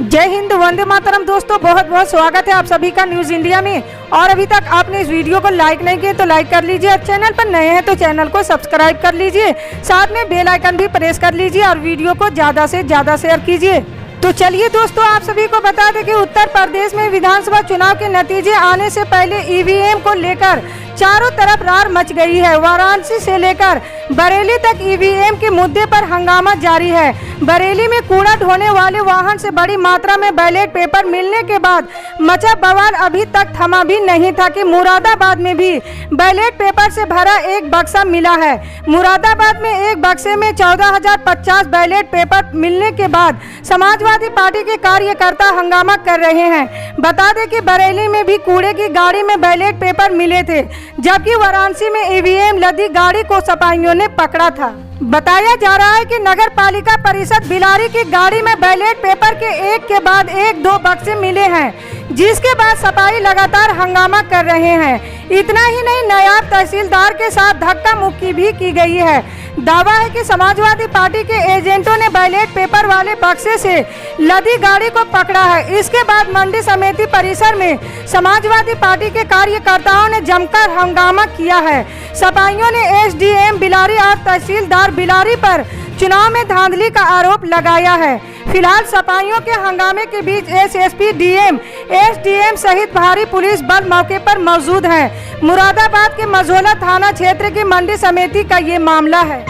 जय हिंद, वंदे मातरम। दोस्तों बहुत बहुत स्वागत है आप सभी का न्यूज इंडिया में। और अभी तक आपने इस वीडियो को लाइक नहीं किया तो लाइक कर लीजिए, चैनल पर नए हैं तो चैनल को सब्सक्राइब कर लीजिए, साथ में बेल आइकन भी प्रेस कर लीजिए और वीडियो को ज़्यादा से ज़्यादा शेयर कीजिए। तो चलिए दोस्तों, आप सभी को बता दें कि उत्तर प्रदेश में विधानसभा चुनाव के नतीजे आने से पहले ईवीएम को लेकर चारों तरफ रार मच गई है। वाराणसी से लेकर बरेली तक ईवीएम के मुद्दे पर हंगामा जारी है। बरेली में कूड़ा ढोने वाले वाहन से बड़ी मात्रा में बैलेट पेपर मिलने के बाद मचा बवाल अभी तक थमा भी नहीं था कि मुरादाबाद में भी बैलेट पेपर से भरा एक बक्सा मिला है। मुरादाबाद में एक बक्से में 14,050 बैलेट पेपर मिलने के बाद समाजवादी पार्टी के कार्यकर्ता हंगामा कर रहे हैं। बता दें कि बरेली में भी कूड़े की गाड़ी में बैलेट पेपर मिले थे, जबकि वाराणसी में ईवीएम लदी गाड़ी को सपाइयों ने पकड़ा था। बताया जा रहा है कि नगर पालिका परिषद बिलारी की गाड़ी में बैलेट पेपर के एक के बाद एक 2 बक्से मिले हैं, जिसके बाद सपाई लगातार हंगामा कर रहे हैं। इतना ही नहीं, नायब तहसीलदार के साथ धक्का मुक्की भी की गई है। दावा है कि समाजवादी पार्टी के एजेंटों ने बैलेट पेपर वाले बक्से से लदी गाड़ी को पकड़ा है। इसके बाद मंडी समिति परिसर में समाजवादी पार्टी के कार्यकर्ताओं ने जमकर हंगामा किया है। सपाइयों ने एसडीएम बिलारी और तहसीलदार बिलारी पर चुनाव में धांधली का आरोप लगाया है। फिलहाल सपाइयों के हंगामे के बीच एसएसपी, डीएम, एसडीएम सहित भारी पुलिस बल मौके पर मौजूद है। मुरादाबाद के मझौला थाना क्षेत्र की मंडी समिति का ये मामला है।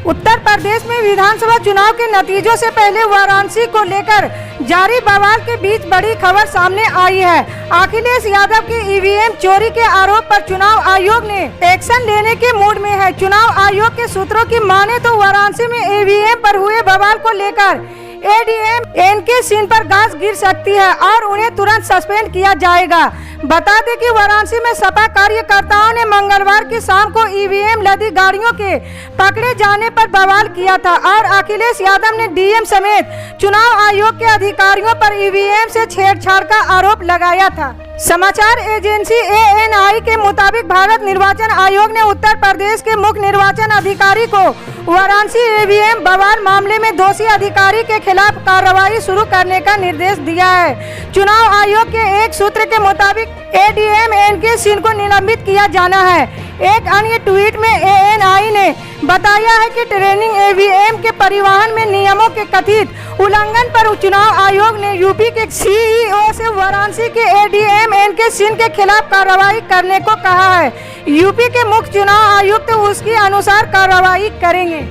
उत्तर प्रदेश में विधानसभा चुनाव के नतीजों से पहले वाराणसी को लेकर जारी बवाल के बीच बड़ी खबर सामने आई है। अखिलेश यादव की ईवीएम चोरी के आरोप पर चुनाव आयोग ने एक्शन लेने के मूड में है। चुनाव आयोग के सूत्रों की माने तो वाराणसी में ईवीएम पर हुए बवाल को लेकर एडीएम इनके सीन पर गाज गिर सकती है और उन्हें तुरंत सस्पेंड किया जाएगा। बता दें कि वाराणसी में सपा कार्यकर्ताओं ने मंगलवार की शाम को ईवीएम लदी गाड़ियों के पकड़े जाने पर बवाल किया था और अखिलेश यादव ने डीएम समेत चुनाव आयोग के अधिकारियों पर ईवीएम से छेड़छाड़ का आरोप लगाया था। समाचार एजेंसी एएनआई के मुताबिक भारत निर्वाचन आयोग ने उत्तर प्रदेश के मुख्य निर्वाचन अधिकारी को वाराणसी ईवीएम बवाल मामले में दोषी अधिकारी के खिलाफ कार्रवाई शुरू करने का निर्देश दिया है। चुनाव आयोग के एक सूत्र के मुताबिक एडीएम एनके सिंह को निलंबित किया जाना है। एक अन्य ट्वीट में एएनआई ने बताया है कि ट्रेनिंग ईवीएम के परिवहन में नियमों के कथित उल्लंघन पर चुनाव आयोग ने यूपी के सीईओ से वाराणसी के एडीएम एनके सिंह के खिलाफ कार्रवाई करने को कहा है। यूपी के मुख्य चुनाव आयुक्त उसके अनुसार कार्रवाई करेंगे।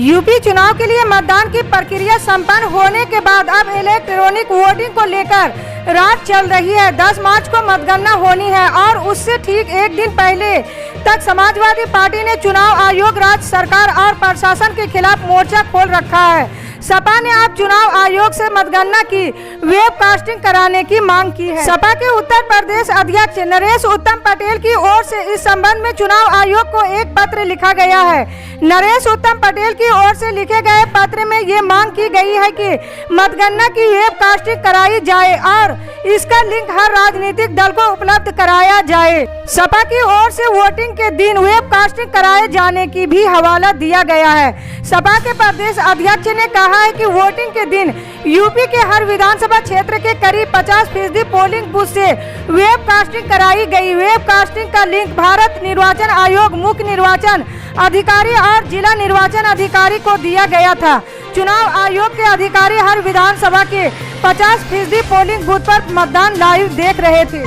यूपी चुनाव के लिए मतदान की प्रक्रिया संपन्न होने के बाद अब इलेक्ट्रॉनिक वोटिंग को लेकर रात चल रही है। 10 मार्च को मतगणना होनी है और उससे ठीक एक दिन पहले तक समाजवादी पार्टी ने चुनाव आयोग, राज्य सरकार और प्रशासन के खिलाफ मोर्चा खोल रखा है। सपा ने आज चुनाव आयोग से मतगणना की वेबकास्टिंग कराने की मांग की है। सपा के उत्तर प्रदेश अध्यक्ष नरेश उत्तम पटेल की ओर से इस संबंध में चुनाव आयोग को एक पत्र लिखा गया है। नरेश उत्तम पटेल की ओर से लिखे गए पत्र में ये मांग की गई है कि मतगणना की वेबकास्टिंग कराई जाए और इसका लिंक हर राजनीतिक दल को उपलब्ध कराया जाए। सपा की ओर से वोटिंग के दिन वेबकास्टिंग कराए जाने की भी हवाला दिया गया है। सपा के प्रदेश अध्यक्ष ने कहा है कि वोटिंग के दिन यूपी के हर विधानसभा क्षेत्र के करीब 50% पोलिंग बूथ से वेबकास्टिंग कराई गई। वेबकास्टिंग का लिंक भारत निर्वाचन आयोग, मुख्य निर्वाचन अधिकारी और जिला निर्वाचन अधिकारी को दिया गया था। चुनाव आयोग के अधिकारी हर विधानसभा के 50% पोलिंग बूथ पर मतदान लाइव देख रहे थे।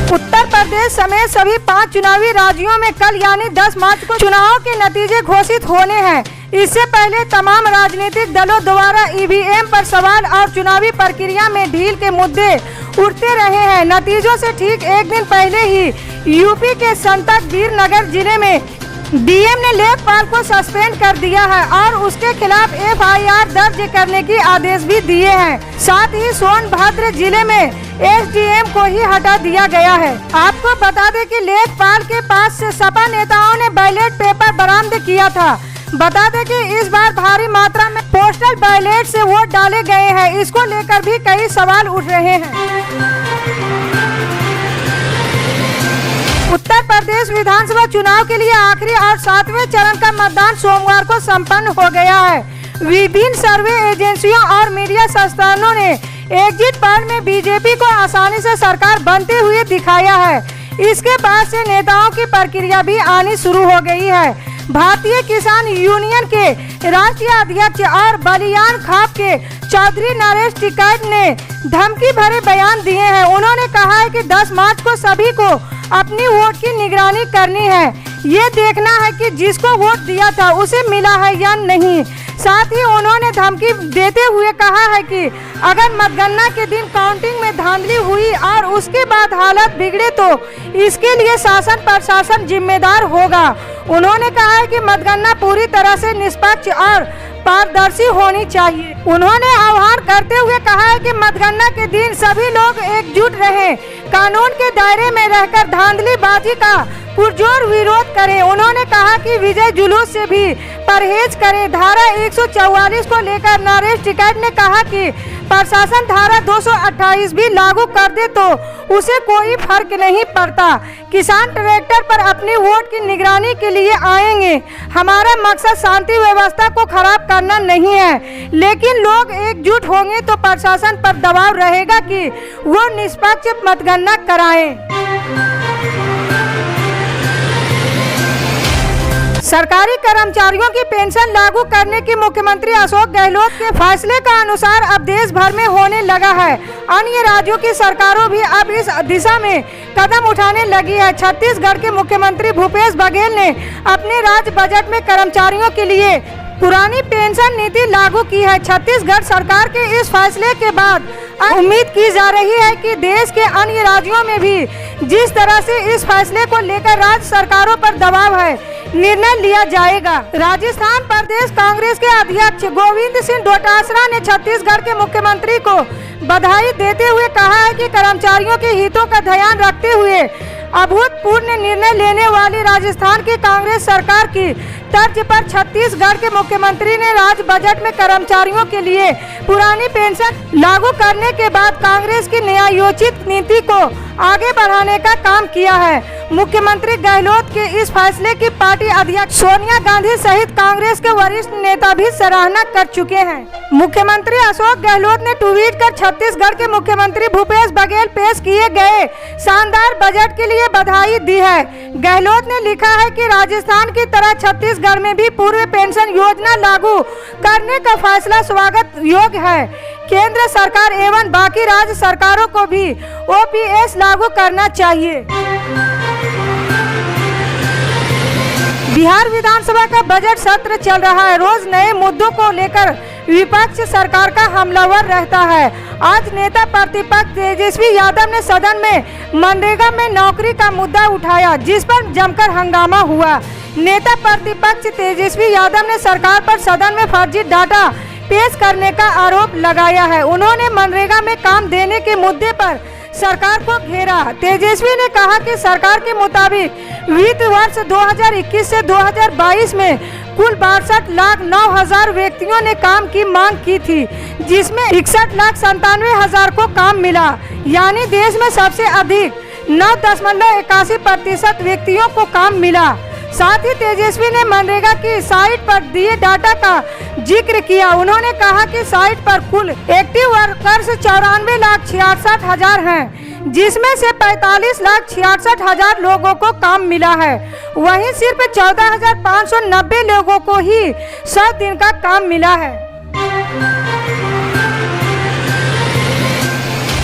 उत्तर प्रदेश समेत सभी 5 चुनावी राज्यों में कल यानी 10 मार्च को चुनाव के नतीजे घोषित होने हैं। इससे पहले तमाम राजनीतिक दलों द्वारा ईवीएम पर सवाल और चुनावी प्रक्रिया में ढील के मुद्दे उठते रहे हैं। नतीजों से ठीक एक दिन पहले ही यूपी के संतकबीर नगर जिले में डीएम ने लेखपाल को सस्पेंड कर दिया है और उसके खिलाफ एफआईआर दर्ज करने की आदेश भी दिए हैं। साथ ही सोनभद्र जिले में एसडीएम को ही हटा दिया गया है। आपको बता दें कि लेखपाल के पास से सपा नेताओं ने बैलेट पेपर बरामद किया था। बता दें कि इस बार भारी मात्रा में पोस्टल बैलेट से वोट डाले गए हैं। इसको लेकर भी कई सवाल उठ रहे हैं। प्रदेश विधानसभा चुनाव के लिए आखिरी और 7वें चरण का मतदान सोमवार को संपन्न हो गया है। विभिन्न सर्वे एजेंसियों और मीडिया संस्थानों ने एग्जिट पोल में बीजेपी को आसानी से सरकार बनते हुए दिखाया है। इसके बाद से नेताओं की प्रक्रिया भी आनी शुरू हो गई है। भारतीय किसान यूनियन के राष्ट्रीय अध्यक्ष और बलियान खाप के चौधरी नरेश टिकैत ने धमकी भरे बयान दिए हैं। उन्होंने कहा है कि 10 मार्च को सभी को अपनी वोट की निगरानी करनी है। ये देखना है कि जिसको वोट दिया था उसे मिला है या नहीं। साथ ही उन्होंने धमकी देते हुए कहा है कि अगर मतगणना के दिन काउंटिंग में धांधली हुई और उसके बाद हालत बिगड़े तो इसके लिए शासन प्रशासन जिम्मेदार होगा। उन्होंने कहा है कि मतगणना पूरी तरह से निष्पक्ष और पारदर्शी होनी चाहिए। उन्होंने आह्वान करते हुए कहा है कि मतगणना के दिन सभी लोग एकजुट रहें, कानून के दायरे में रहकर धांधलीबाजी का पुरजोर विरोध करें। उन्होंने कहा कि विजय जुलूस से भी परहेज करें। धारा 144 को लेकर नरेश टिकैत ने कहा कि प्रशासन धारा 228 भी लागू कर दे तो उसे कोई फर्क नहीं पड़ता। किसान ट्रैक्टर पर अपनी वोट की निगरानी के लिए आएंगे। हमारा मकसद शांति व्यवस्था को खराब करना नहीं है, लेकिन लोग एकजुट होंगे तो प्रशासन पर दबाव रहेगा कि वो निष्पक्ष मतगणना कराएं। सरकारी कर्मचारियों की पेंशन लागू करने की मुख्यमंत्री अशोक गहलोत के फैसले का अनुसार अब देश भर में होने लगा है। अन्य राज्यों की सरकारों भी अब इस दिशा में कदम उठाने लगी है। छत्तीसगढ़ के मुख्यमंत्री भूपेश बघेल ने अपने राज्य बजट में कर्मचारियों के लिए पुरानी पेंशन नीति लागू की है। छत्तीसगढ़ सरकार के इस फैसले के बाद उम्मीद की जा रही है कि देश के अन्य राज्यों में भी जिस तरह से इस फैसले को लेकर राज्य सरकारों पर दबाव है, निर्णय लिया जाएगा। राजस्थान प्रदेश कांग्रेस के अध्यक्ष गोविंद सिंह डोटासरा ने छत्तीसगढ़ के मुख्यमंत्री को बधाई देते हुए कहा है कि कर्मचारियों के हितों का ध्यान रखते हुए अभूतपूर्व निर्णय लेने वाली राजस्थान की कांग्रेस सरकार की तर्ज पर छत्तीसगढ़ के मुख्यमंत्री ने राज्य बजट में कर्मचारियों के लिए पुरानी पेंशन लागू करने के बाद कांग्रेस की न्यायोचित नीति को आगे बढ़ाने का काम किया है। मुख्यमंत्री गहलोत के इस फैसले की पार्टी अध्यक्ष सोनिया गांधी सहित कांग्रेस के वरिष्ठ नेता भी सराहना कर चुके हैं। मुख्यमंत्री अशोक गहलोत ने ट्वीट कर छत्तीसगढ़ के मुख्यमंत्री भूपेश बघेल पेश किए गए शानदार बजट के लिए बधाई दी है। गहलोत ने लिखा है कि राजस्थान की तरह छत्तीसगढ़ में भी पूर्व पेंशन योजना लागू करने का फैसला स्वागत योग्य है। केंद्र सरकार एवं बाकी राज्य सरकारों को भी ओपीएस लागू करना चाहिए। बिहार विधानसभा का बजट सत्र चल रहा है। रोज नए मुद्दों को लेकर विपक्ष सरकार का हमलावर रहता है। आज नेता प्रतिपक्ष तेजस्वी यादव ने सदन में मनरेगा में नौकरी का मुद्दा उठाया, जिस पर जमकर हंगामा हुआ। नेता प्रतिपक्ष तेजस्वी यादव ने सरकार पर सदन में फर्जी डाटा पेश करने का आरोप लगाया है। उन्होंने मनरेगा में काम देने के मुद्दे पर सरकार को घेरा। तेजस्वी ने कहा कि सरकार के मुताबिक वित्त वर्ष 2021 से 2022 में कुल 62,09,000 व्यक्तियों ने काम की मांग की थी, जिसमें 61,97,000 को काम मिला, यानी देश में सबसे अधिक 9.81% व्यक्तियों को काम मिला। साथ ही तेजस्वी ने मनरेगा की साइट पर दिए डाटा का जिक्र किया। उन्होंने कहा कि साइट पर कुल एक्टिव वर्कर्स 94,66,000 हैं, जिसमें से 45,66,000 लोगों को काम मिला है। वहीं सिर्फ 14,590 लोगों को ही 100 दिन का काम मिला है।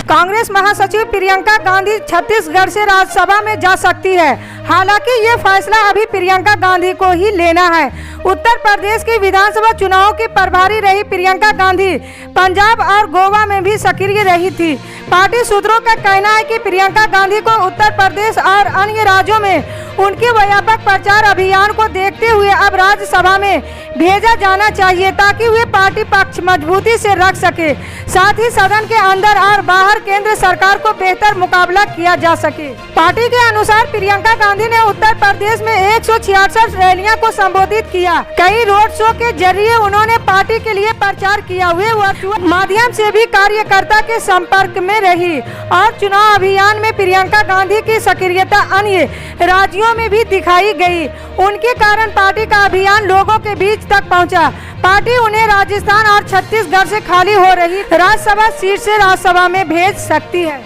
कांग्रेस महासचिव प्रियंका गांधी छत्तीसगढ़ से राज्यसभा में जा सकती है। हालांकि ये फैसला अभी प्रियंका गांधी को ही लेना है। उत्तर प्रदेश की विधानसभा चुनाव की प्रभारी रही प्रियंका गांधी पंजाब और गोवा में भी सक्रिय रही थी। पार्टी सूत्रों का कहना है कि प्रियंका गांधी को उत्तर प्रदेश और अन्य राज्यों में उनके व्यापक प्रचार अभियान को देखते हुए अब राज्यसभा में भेजा जाना चाहिए ताकि वे पार्टी पक्ष मजबूती से रख सके। साथ ही सदन के अंदर और बाहर केंद्र सरकार को बेहतर मुकाबला किया जा सके। पार्टी के अनुसार प्रियंका गांधी ने उत्तर प्रदेश में 166 रैलियां को संबोधित किया। कई रोड शो के जरिए उन्होंने पार्टी के लिए प्रचार किया। वे वर्चुअल माध्यम से भी कार्यकर्ता के संपर्क में रही और चुनाव अभियान में प्रियंका गांधी की सक्रियता अन्य राज्यों में भी दिखाई गई। उनके कारण पार्टी का अभियान लोगों के बीच तक पहुंचा। पार्टी उन्हें राजस्थान और छत्तीसगढ़ से खाली हो रही राज्यसभा सीट से राज्यसभा में भेज सकती है।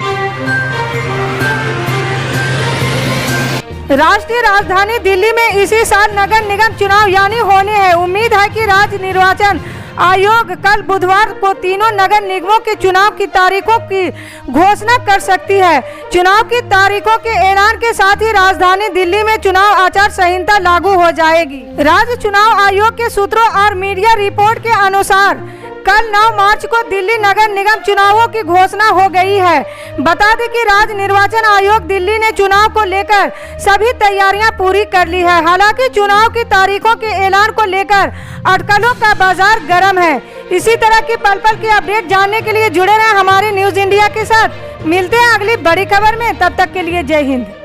राष्ट्रीय राजधानी दिल्ली में इसी साल नगर निगम चुनाव यानी होने हैं। उम्मीद है कि राज्य निर्वाचन आयोग कल बुधवार को तीनों नगर निगमों के चुनाव की तारीखों की घोषणा कर सकती है। चुनाव की तारीखों के ऐलान के साथ ही राजधानी दिल्ली में चुनाव आचार संहिता लागू हो जाएगी। राज्य चुनाव आयोग के सूत्रों और मीडिया रिपोर्ट के अनुसार कल 9 मार्च को दिल्ली नगर निगम चुनावों की घोषणा हो गई है। बता दें कि राज्य निर्वाचन आयोग दिल्ली ने चुनाव को लेकर सभी तैयारियां पूरी कर ली है। हालांकि चुनाव की तारीखों के ऐलान को लेकर अटकलों का बाजार गर्म है। इसी तरह की पल पल की अपडेट जानने के लिए जुड़े रहें हमारे न्यूज इंडिया के साथ। मिलते हैं अगली बड़ी खबर में, तब तक के लिए जय हिंद।